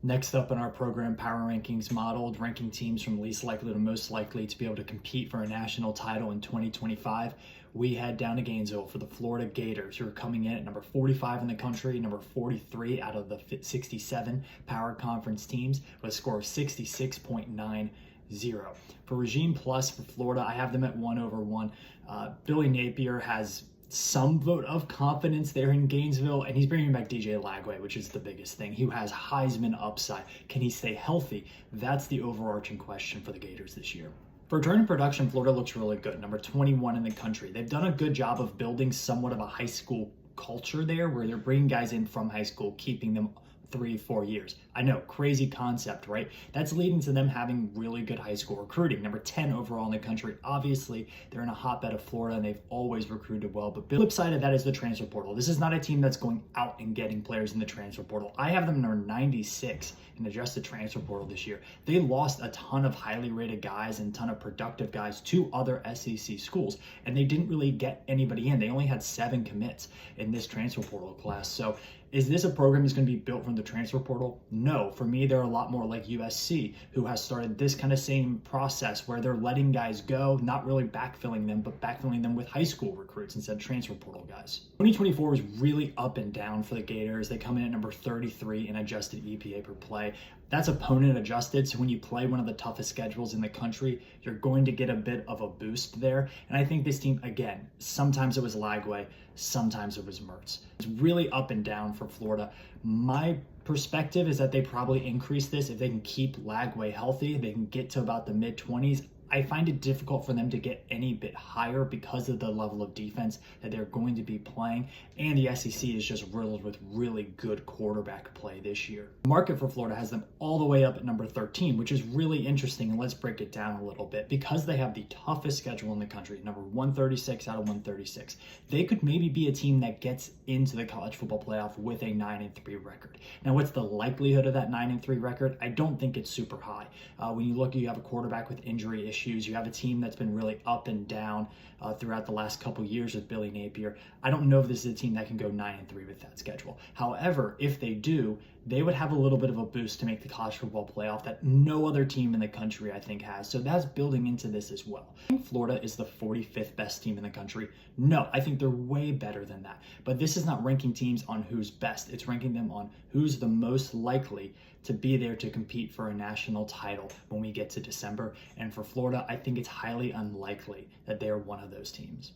Next up in our program power rankings modeled, ranking teams from least likely to most likely to be able to compete for a national title in 2025, we head down to Gainesville for the Florida Gators, who are coming in at number 45 in the country, number 43 out of the 67 power conference teams, with a score of 66.90. For Regime Plus for Florida, I have them at 1/1. Billy Napier has some vote of confidence there in Gainesville, and he's bringing back DJ Lagway, which is the biggest thing. He has Heisman upside. Can he stay healthy? That's the overarching question for the Gators this year. For return production, Florida looks really good, number 21 in the country. They've done a good job of building somewhat of a high school culture there, where they're bringing guys in from high school, keeping them 3-4 years. I know, crazy concept, right? That's leading to them having really good high school recruiting. Number 10 overall in the country. Obviously, they're in a hotbed of Florida and they've always recruited well. But the flip side of that is the transfer portal. This is not a team that's going out and getting players in the transfer portal. I have them number 96 in adjusted transfer portal this year. They lost a ton of highly rated guys and a ton of productive guys to other SEC schools, and they didn't really get anybody in. They only had 7 commits in this transfer portal class. So is this a program that's going to be built from the transfer portal? No. For me, they're a lot more like USC, who has started this kind of same process where they're letting guys go, not really backfilling them, but backfilling them with high school recruits instead of transfer portal guys. 2024 was really up and down for the Gators. They come in at number 33 in adjusted EPA per play. That's opponent adjusted, so when you play one of the toughest schedules in the country, you're going to get a bit of a boost there. And I think this team, again, sometimes it was Lagway, sometimes it was Mertz. It's really up and down for Florida. My perspective is that they probably increase this if they can keep Lagway healthy. They can get to about the mid-20s. I find it difficult for them to get any bit higher because of the level of defense that they're going to be playing, and the SEC is just riddled with really good quarterback play this year. The market for Florida has them all the way up at number 13, which is really interesting, and let's break it down a little bit. Because they have the toughest schedule in the country, number 136 out of 136, they could maybe be a team that gets into the college football playoff with a 9-3 record. Now, what's the likelihood of that 9-3 record? I don't think it's super high. When you look, you have a quarterback with injury issues. You have a team that's been really up and down throughout the last couple years with Billy Napier. I don't know if this is a team that can go 9-3 with that schedule. However, if they do, they would have a little bit of a boost to make the college football playoff that no other team in the country, I think, has. So that's building into this as well. I think Florida is the 45th best team in the country. No, I think they're way better than that. But this is not ranking teams on who's best. It's ranking them on who's the most likely to be there to compete for a national title when we get to December. And for Florida, I think it's highly unlikely that they're one of those teams.